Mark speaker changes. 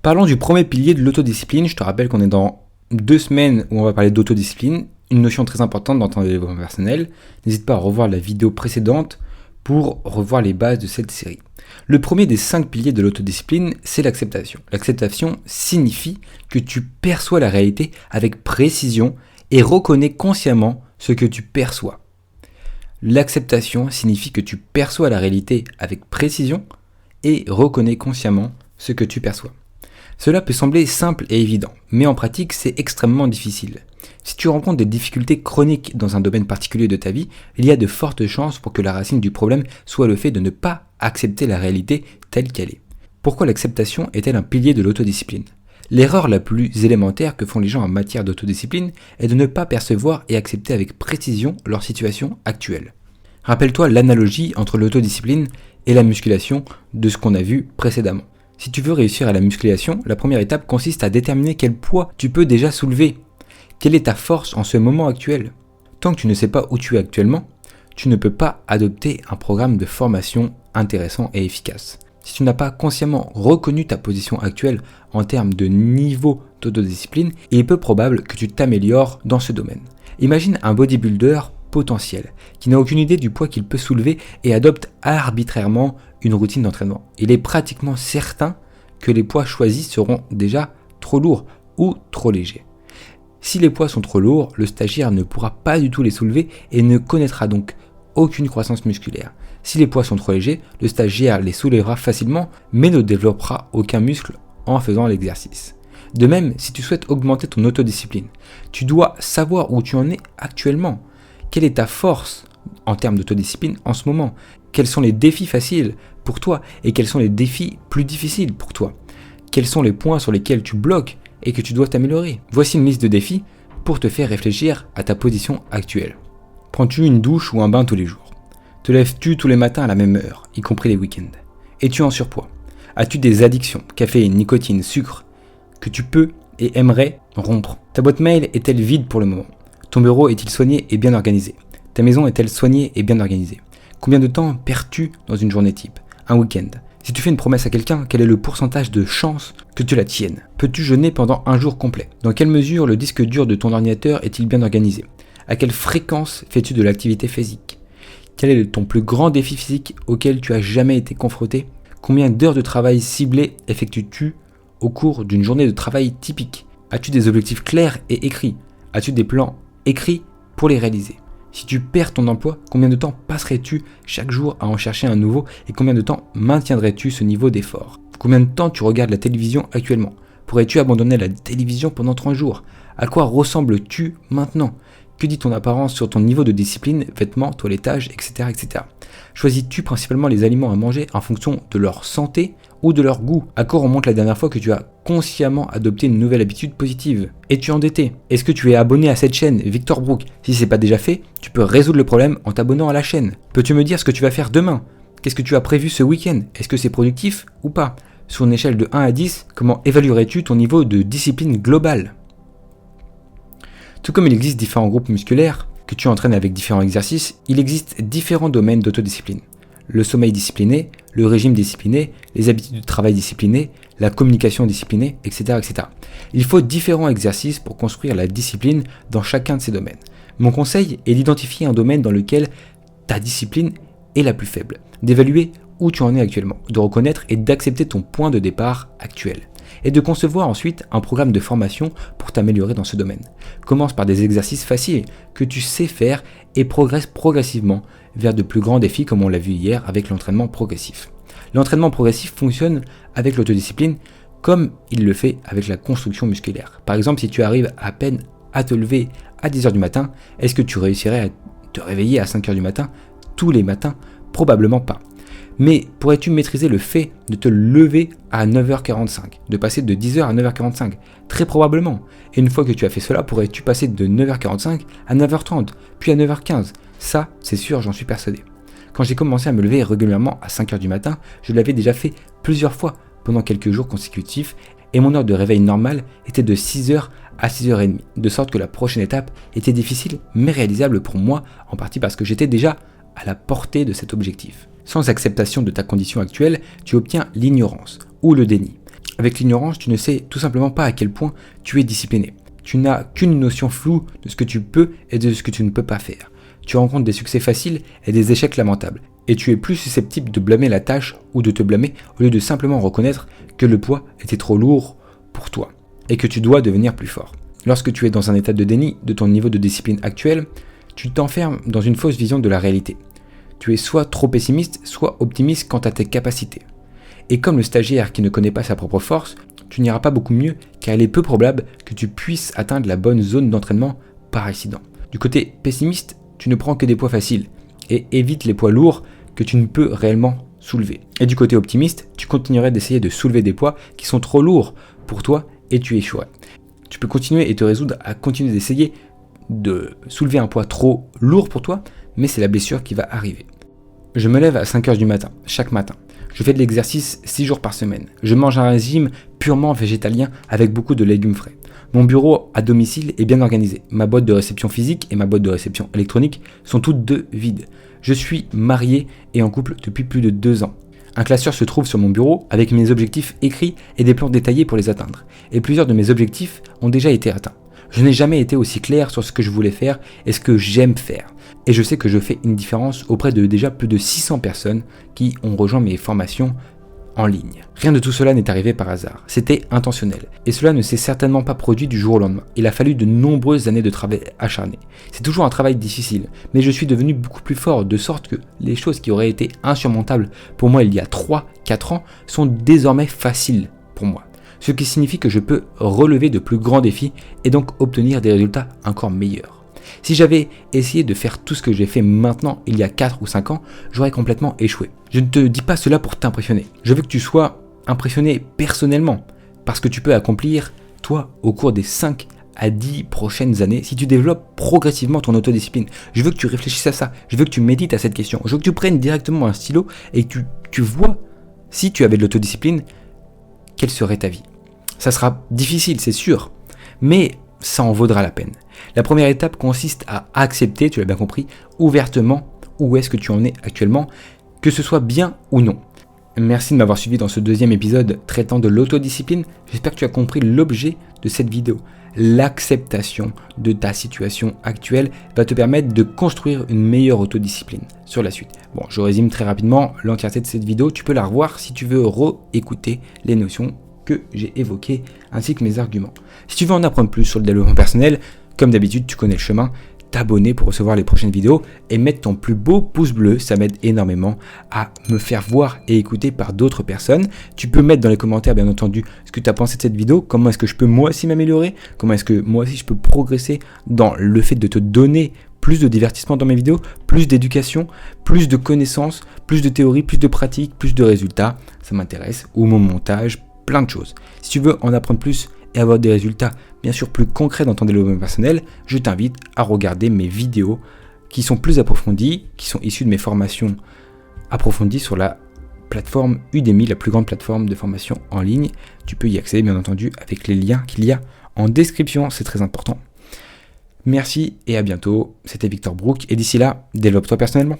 Speaker 1: Parlons du premier pilier de l'autodiscipline. Je te rappelle qu'on est dans 2 semaines où on va parler d'autodiscipline, une notion très importante dans ton développement personnel. N'hésite pas à revoir la vidéo précédente pour revoir les bases de cette série. Le premier des 5 piliers de l'autodiscipline, c'est l'acceptation. L'acceptation signifie que tu perçois la réalité avec précision et reconnais consciemment ce que tu perçois. L'acceptation signifie que tu perçois la réalité avec précision et reconnais consciemment ce que tu perçois. Cela peut sembler simple et évident, mais en pratique, c'est extrêmement difficile. Si tu rencontres des difficultés chroniques dans un domaine particulier de ta vie, il y a de fortes chances pour que la racine du problème soit le fait de ne pas accepter la réalité telle qu'elle est. Pourquoi l'acceptation est-elle un pilier de l'autodiscipline ? L'erreur la plus élémentaire que font les gens en matière d'autodiscipline est de ne pas percevoir et accepter avec précision leur situation actuelle. Rappelle-toi l'analogie entre l'autodiscipline et la musculation de ce qu'on a vu précédemment. Si tu veux réussir à la musculation, la première étape consiste à déterminer quel poids tu peux déjà soulever. Quelle est ta force en ce moment actuel ? Tant que tu ne sais pas où tu es actuellement, tu ne peux pas adopter un programme de formation intéressant et efficace. Si tu n'as pas consciemment reconnu ta position actuelle en termes de niveau d'autodiscipline, il est peu probable que tu t'améliores dans ce domaine. Imagine un bodybuilder potentiel qui n'a aucune idée du poids qu'il peut soulever et adopte arbitrairement une routine d'entraînement. Il est pratiquement certain que les poids choisis seront déjà trop lourds ou trop légers. Si les poids sont trop lourds, le stagiaire ne pourra pas du tout les soulever et ne connaîtra donc aucune croissance musculaire. Si les poids sont trop légers, le stagiaire les soulèvera facilement mais ne développera aucun muscle en faisant l'exercice. De même, si tu souhaites augmenter ton autodiscipline, tu dois savoir où tu en es actuellement. Quelle est ta force en termes d'autodiscipline en ce moment ? Quels sont les défis faciles pour toi et quels sont les défis plus difficiles pour toi ? Quels sont les points sur lesquels tu bloques et que tu dois t'améliorer ? Voici une liste de défis pour te faire réfléchir à ta position actuelle. Prends-tu une douche ou un bain tous les jours ? Te lèves-tu tous les matins à la même heure, y compris les week-ends ? Es-tu en surpoids ? As-tu des addictions, caféine, nicotine, sucre, que tu peux et aimerais rompre ? Ta boîte mail est-elle vide pour le moment ? Ton bureau est-il soigné et bien organisé ? Ta maison est-elle soignée et bien organisée ? Combien de temps perds-tu dans une journée type ? Un week-end ? Si tu fais une promesse à quelqu'un, quel est le pourcentage de chances que tu la tiennes ? Peux-tu jeûner pendant un jour complet ? Dans quelle mesure le disque dur de ton ordinateur est-il bien organisé ? À quelle fréquence fais-tu de l'activité physique ? Quel est ton plus grand défi physique auquel tu as jamais été confronté ? Combien d'heures de travail ciblées effectues-tu au cours d'une journée de travail typique ? As-tu des objectifs clairs et écrits ? As-tu des plans écrits pour les réaliser ? Si tu perds ton emploi, combien de temps passerais-tu chaque jour à en chercher un nouveau et combien de temps maintiendrais-tu ce niveau d'effort ? Combien de temps tu regardes la télévision actuellement ? Pourrais-tu abandonner la télévision pendant 30 jours ? À quoi ressembles-tu maintenant ? Que dit ton apparence sur ton niveau de discipline, vêtements, toilettage, etc. etc. Choisis-tu principalement les aliments à manger en fonction de leur santé ou de leur goût ? À quoi remonte la dernière fois que tu as consciemment adopté une nouvelle habitude positive ? Es-tu endetté ? Est-ce que tu es abonné à cette chaîne, Victor Brook ? Si ce n'est pas déjà fait, tu peux résoudre le problème en t'abonnant à la chaîne. Peux-tu me dire ce que tu vas faire demain ? Qu'est-ce que tu as prévu ce week-end ? Est-ce que c'est productif ou pas ? Sur une échelle de 1 à 10, comment évaluerais-tu ton niveau de discipline globale ? Tout comme il existe différents groupes musculaires que tu entraînes avec différents exercices, il existe différents domaines d'autodiscipline. Le sommeil discipliné, le régime discipliné, les habitudes de travail disciplinées, la communication disciplinée, etc., etc. Il faut différents exercices pour construire la discipline dans chacun de ces domaines. Mon conseil est d'identifier un domaine dans lequel ta discipline est la plus faible, d'évaluer où tu en es actuellement, de reconnaître et d'accepter ton point de départ actuel, et de concevoir ensuite un programme de formation pour t'améliorer dans ce domaine. Commence par des exercices faciles que tu sais faire et progresse progressivement vers de plus grands défis comme on l'a vu hier avec l'entraînement progressif. L'entraînement progressif fonctionne avec l'autodiscipline comme il le fait avec la construction musculaire. Par exemple, si tu arrives à peine à te lever à 10h du matin, est-ce que tu réussirais à te réveiller à 5h du matin tous les matins ? Probablement pas. Mais pourrais-tu maîtriser le fait de te lever à 9h45, de passer de 10h à 9h45 ? Très probablement. Et une fois que tu as fait cela, pourrais-tu passer de 9h45 à 9h30, puis à 9h15 ? Ça, c'est sûr, j'en suis persuadé. Quand j'ai commencé à me lever régulièrement à 5h du matin, je l'avais déjà fait plusieurs fois pendant quelques jours consécutifs et mon heure de réveil normale était de 6h à 6h30, de sorte que la prochaine étape était difficile mais réalisable pour moi, en partie parce que j'étais déjà à la portée de cet objectif. Sans acceptation de ta condition actuelle, tu obtiens l'ignorance ou le déni. Avec l'ignorance, tu ne sais tout simplement pas à quel point tu es discipliné. Tu n'as qu'une notion floue de ce que tu peux et de ce que tu ne peux pas faire. Tu rencontres des succès faciles et des échecs lamentables. Et tu es plus susceptible de blâmer la tâche ou de te blâmer au lieu de simplement reconnaître que le poids était trop lourd pour toi et que tu dois devenir plus fort. Lorsque tu es dans un état de déni de ton niveau de discipline actuel, tu t'enfermes dans une fausse vision de la réalité. Tu es soit trop pessimiste, soit optimiste quant à tes capacités. Et comme le stagiaire qui ne connaît pas sa propre force, tu n'iras pas beaucoup mieux car il est peu probable que tu puisses atteindre la bonne zone d'entraînement par accident. Du côté pessimiste, tu ne prends que des poids faciles et évites les poids lourds que tu ne peux réellement soulever. Et du côté optimiste, tu continuerais d'essayer de soulever des poids qui sont trop lourds pour toi et tu échouerais. Tu peux continuer et te résoudre à continuer d'essayer de soulever un poids trop lourd pour toi, mais c'est la blessure qui va arriver. Je me lève à 5h du matin, chaque matin. Je fais de l'exercice 6 jours par semaine. Je mange un régime purement végétalien avec beaucoup de légumes frais. Mon bureau à domicile est bien organisé. Ma boîte de réception physique et ma boîte de réception électronique sont toutes deux vides. Je suis marié et en couple depuis plus de 2 ans. Un classeur se trouve sur mon bureau avec mes objectifs écrits et des plans détaillés pour les atteindre. Et plusieurs de mes objectifs ont déjà été atteints. Je n'ai jamais été aussi clair sur ce que je voulais faire et ce que j'aime faire. Et je sais que je fais une différence auprès de déjà plus de 600 personnes qui ont rejoint mes formations en ligne. Rien de tout cela n'est arrivé par hasard, c'était intentionnel. Et cela ne s'est certainement pas produit du jour au lendemain. Il a fallu de nombreuses années de travail acharné. C'est toujours un travail difficile, mais je suis devenu beaucoup plus fort, de sorte que les choses qui auraient été insurmontables pour moi il y a 3-4 ans sont désormais faciles pour moi. Ce qui signifie que je peux relever de plus grands défis et donc obtenir des résultats encore meilleurs. Si j'avais essayé de faire tout ce que j'ai fait maintenant il y a 4 ou 5 ans, j'aurais complètement échoué. Je ne te dis pas cela pour t'impressionner. Je veux que tu sois impressionné personnellement parce que tu peux accomplir, toi, au cours des 5 à 10 prochaines années si tu développes progressivement ton autodiscipline. Je veux que tu réfléchisses à ça. Je veux que tu médites à cette question. Je veux que tu prennes directement un stylo et que tu vois, si tu avais de l'autodiscipline, quelle serait ta vie. Ça sera difficile, c'est sûr, mais ça en vaudra la peine. La première étape consiste à accepter, tu l'as bien compris, ouvertement où est-ce que tu en es actuellement, que ce soit bien ou non. Merci de m'avoir suivi dans ce deuxième épisode traitant de l'autodiscipline. J'espère que tu as compris l'objet de cette vidéo. L'acceptation de ta situation actuelle va te permettre de construire une meilleure autodiscipline sur la suite. Bon, je résume très rapidement l'entièreté de cette vidéo. Tu peux la revoir si tu veux réécouter les notions que j'ai évoquées ainsi que mes arguments. Si tu veux en apprendre plus sur le développement personnel, comme d'habitude, tu connais le chemin, t'abonner pour recevoir les prochaines vidéos et mettre ton plus beau pouce bleu, ça m'aide énormément à me faire voir et écouter par d'autres personnes. Tu peux mettre dans les commentaires bien entendu ce que tu as pensé de cette vidéo, comment est-ce que je peux moi aussi m'améliorer, comment est-ce que moi aussi je peux progresser dans le fait de te donner plus de divertissement dans mes vidéos, plus d'éducation, plus de connaissances, plus de théorie, plus de pratique, plus de résultats, ça m'intéresse, ou mon montage, plein de choses. Si tu veux en apprendre plus et avoir des résultats bien sûr plus concrets dans ton développement personnel, je t'invite à regarder mes vidéos qui sont plus approfondies, qui sont issues de mes formations approfondies sur la plateforme Udemy, la plus grande plateforme de formation en ligne. Tu peux y accéder bien entendu avec les liens qu'il y a en description, c'est très important. Merci et à bientôt, c'était Victor Brook et d'ici là, développe-toi personnellement.